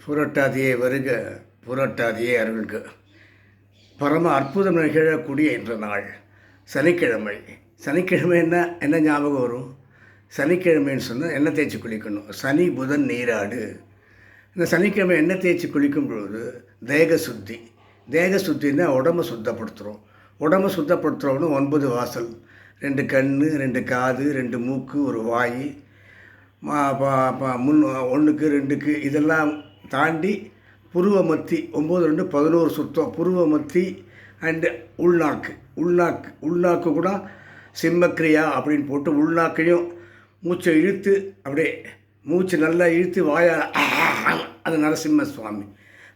புரட்டாதியே வருக, புரட்டாதியே அருள்க. பரம அற்புதம் நிகழக்கூடிய இன்ற நாள் சனிக்கிழமை. சனிக்கிழமை என்ன ஞாபகம் வரும்? சனிக்கிழமைன்னு சொன்னால் எண்ணெய் தேய்ச்சி குளிக்கணும். சனி புதன் நீராடு. இந்த சனிக்கிழமை எண்ணெய் தேய்ச்சி குளிக்கும் பொழுது தேக சுத்தி. தேக சுத்தின்னா உடம்பை சுத்தப்படுத்துகிறோம். உடம்பை சுத்தப்படுத்துகிறோன்னு 9 வாசல், 2 கண், 2 காது, 2 மூக்கு, ஒரு வாய், முன் 1க்கு 2க்கு இதெல்லாம் தாண்டி புருவ மத்தி 9 2 11 சுத்தம். புருவ மத்தி அண்டு உள்நாக்கு கூட சிம்மக்கிரியா அப்படின்னு போட்டு உள்நாக்கையும் மூச்சை இழுத்து அப்படியே மூச்சு நல்லா இழுத்து வாயால் அது நரசிம்ம சுவாமி.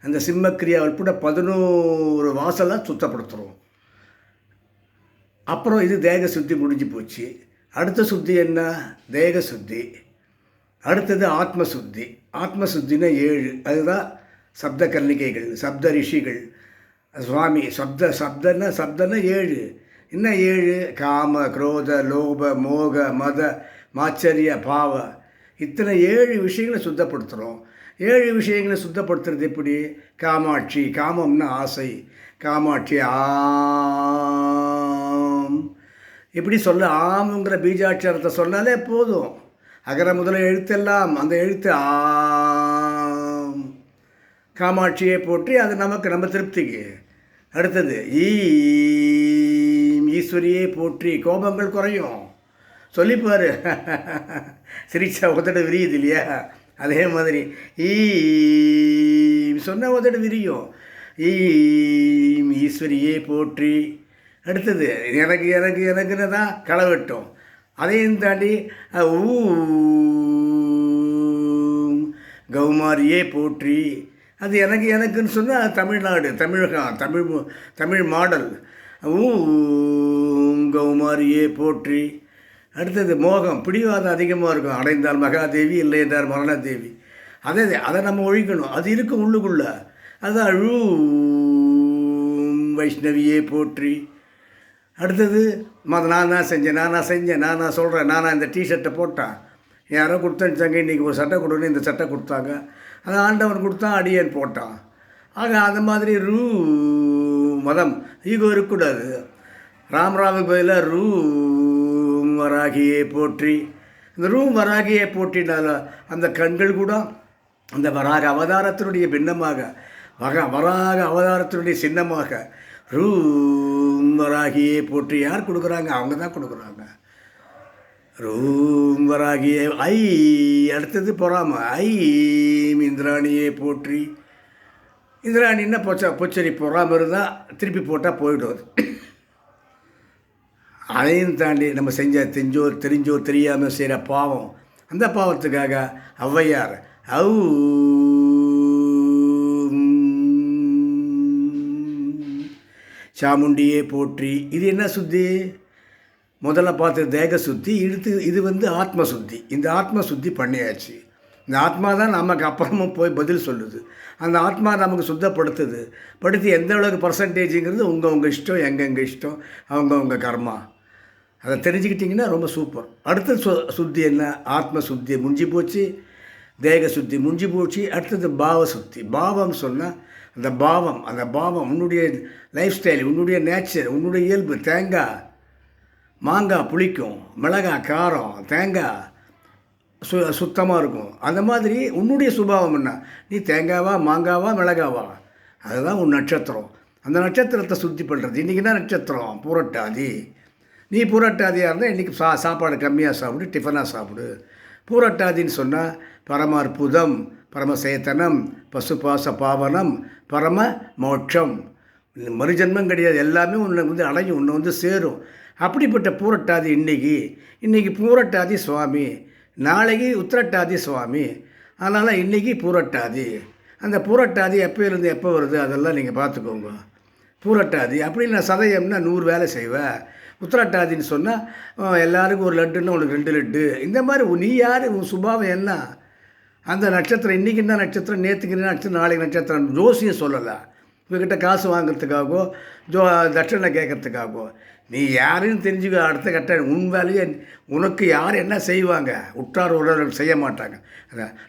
அந்த சிம்மக்கிரியா உட்பட 11 வாசலாக சுத்தப்படுத்துகிறோம். அப்புறம் இது தேக சுத்தி முடிஞ்சு போச்சு. அடுத்த சுத்தி என்ன? தேக சுத்தி. அடுத்தது ஆத்ம சுத்தி. ஆத்ம சுத்தினா 7. அதுதான் சப்த கன்னிகைகள், சப்த ரிஷிகள் சுவாமி. சப்தன்னா 7. என்ன 7? காம, குரோத, லோப, மோக, மத, மாச்சரிய, பாவ. இத்தனை 7 விஷயங்களை சுத்தப்படுத்துகிறோம். 7 விஷயங்களை சுத்தப்படுத்துறது எப்படி? காமாட்சி. காமம்னா ஆசை. காமாட்சி ஆம். எப்படி சொல்ல? ஆமுங்கிற பீஜாட்சரத்தை சொன்னாலே போதும். அகர முதல எழுத்தெல்லாம் அந்த எழுத்து ஆம். காமாட்சியை போற்றி அது நம்ம திருப்திக்கு. அடுத்தது ஈஸ்வரியை போற்றி கோபங்கள் குறையும். சொல்லிப்பார். சிரிச்சா உதட விரியுது இல்லையா? அதே மாதிரி சொன்ன உதட விரியும். ஈஸ்வரியே போற்றி. அடுத்தது எனக்குன்னு தான் களை வெட்டும். அதையும் தாண்டி கௌமாரியே போற்றி. அது எனக்குன்னு சொன்னால் தமிழ்நாடு, தமிழகம், தமிழ் மாடல். கௌமாரியே போற்றி. அடுத்தது மோகம், பிடிவாதம் அதிகமாக இருக்கும். அடைந்தால் மகாதேவி, இல்லை என்றார் மரணதேவி. அதை நம்ம ஒழிக்கணும். அது இருக்கும் உள்ளுக்குள்ள. அதுதான் வைஷ்ணவியே போற்றி. அடுத்தது நான் செஞ்சேன், நான் சொல்கிறேன், இந்த டிஷர்ட்டை போட்டேன், யாரோ கொடுத்தனுச்சாங்க, இன்றைக்கி ஒரு சட்டை கொடுன்னு இந்த சட்டை கொடுத்தாங்க, அது ஆண்டவன் கொடுத்தான், அடியேன் போட்டான். ஆக அந்த மாதிரி மதம் ஈகோ இருக்கக்கூடாது. ராமராவுக்கு பதிலாக வராகியே போற்றி. இந்த வராகியே போற்றினால அந்த கண்கள் கூட அந்த வராக அவதாரத்தினுடைய பின்னமாக, வராக அவதாரத்தினுடைய சின்னமாக வராகியே போற்றி. யார் கொடுக்குறாங்க? அவங்க தான் கொடுக்குறாங்க. வராகியே அடுத்தது பொறாம இந்திராணியே போற்றி. இந்திராணின்னா பொச்சரி. பொறாம இருந்தால் திருப்பி போட்டால் போயிடும். அதையும் தாண்டி நம்ம தெரிஞ்சோ தெரியாமல் செய்கிற பாவம், அந்த பாவத்துக்காக ஔவையார் சாமுண்டியே போற்றி. இது என்ன சுத்தி? முதல்ல பார்த்து தேக சுத்தி. இது ஆத்ம சுத்தி. இந்த ஆத்ம சுத்தி பண்ணியாச்சு. இந்த ஆத்மா தான் நமக்கு அப்புறமும் போய் பதில் சொல்லுது. அந்த ஆத்மா நமக்கு சுத்தப்படுத்துது. படுத்தி எந்த அளவுக்கு பர்சன்டேஜுங்கிறது உங்கள் இஷ்டம், எங்கள் இஷ்டம், அவங்கவுங்க கர்மா. அதை தெரிஞ்சுக்கிட்டிங்கன்னா ரொம்ப சூப்பர். அடுத்த சுத்தி என்ன? ஆத்ம சுத்தி முடிஞ்சு போச்சு. தேக சுத்தி முடிஞ்சு போச்சு. அடுத்தது பாவ சுத்தி. பாவம் சொன்னால் அந்த பாவம் உன்னுடைய லைஃப் ஸ்டைல், உன்னுடைய நேச்சர், உன்னுடைய இயல்பு. தேங்காய் மாங்காய் புளிக்கும், மிளகாய் காரம், தேங்காய் சுத்தமாக இருக்கும். அந்த மாதிரி உன்னுடைய சுபாவம் என்ன? நீ தேங்காவா, மாங்காவா, மிளகாவா? அதுதான் உன் நட்சத்திரம். அந்த நட்சத்திரத்தை சுத்தி பண்ணுறது. இன்றைக்கி என்ன நட்சத்திரம்? பூரட்டாதி. நீ பூரட்டாதியாக இருந்தால் இன்றைக்கி சாப்பாடு கம்மியாக சாப்பிடு, டிஃபனாக சாப்பிடு. பூரட்டாதின்னு சொன்னால் பரம அற்புதம், பரமசேத்தனம், பசுபாச பாவனம், பரம மோட்சம். மறுஜன்மம் கிடையாது. எல்லாமே உன்னை அடையும், உன்னை சேரும். அப்படிப்பட்ட பூரட்டாதி இன்றைக்கி பூரட்டாதி சுவாமி, நாளைக்கு உத்திரட்டாதி சுவாமி. அதனால் இன்றைக்கி பூரட்டாதி. அந்த பூரட்டாதி எப்போயிலேருந்து எப்போ வருது அதெல்லாம் நீங்கள் பார்த்துக்கோங்க. பூரட்டாதி அப்படின்னு நான் சதயம்னா 100 வேலை செய்வேன். உத்திரட்டாதின்னு சொன்னால் எல்லாருக்கும் ஒரு லட்டுன்னா உனக்கு 2 லட்டு. இந்த மாதிரி நீ யார்? உன் சுபாவம் என்ன? அந்த நட்சத்திரம் இன்றைக்கி என்ன நட்சத்திரம், நேற்றுக்கு நட்சத்திரம், நாளைக்கு நட்சத்திரம் ஜோசியம் சொல்லலை. உங்ககிட்ட காசு வாங்கிறதுக்காகவோ தட்சணை கேட்கறதுக்காகவோ. நீ யாருன்னு தெரிஞ்சுக்க. அடுத்த கட்ட உன் வேலையை உனக்கு யார் என்ன செய்வாங்க? உற்றார் உறவினர்கள் செய்ய மாட்டாங்க.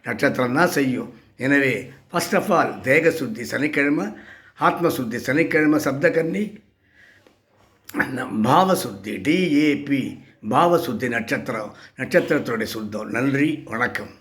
நட்சத்திரம் தான் செய்யும். எனவே ஃபர்ஸ்ட் ஆஃப் ஆல் தேக சுத்தி சனிக்கிழமை, ஆத்ம சுத்தி சனிக்கிழமை சப்தகன்னி, பாவசுத்தி DAP பாவசுத்தி நட்சத்திரத்தோடைய சுத்தம். நன்றி, வணக்கம்.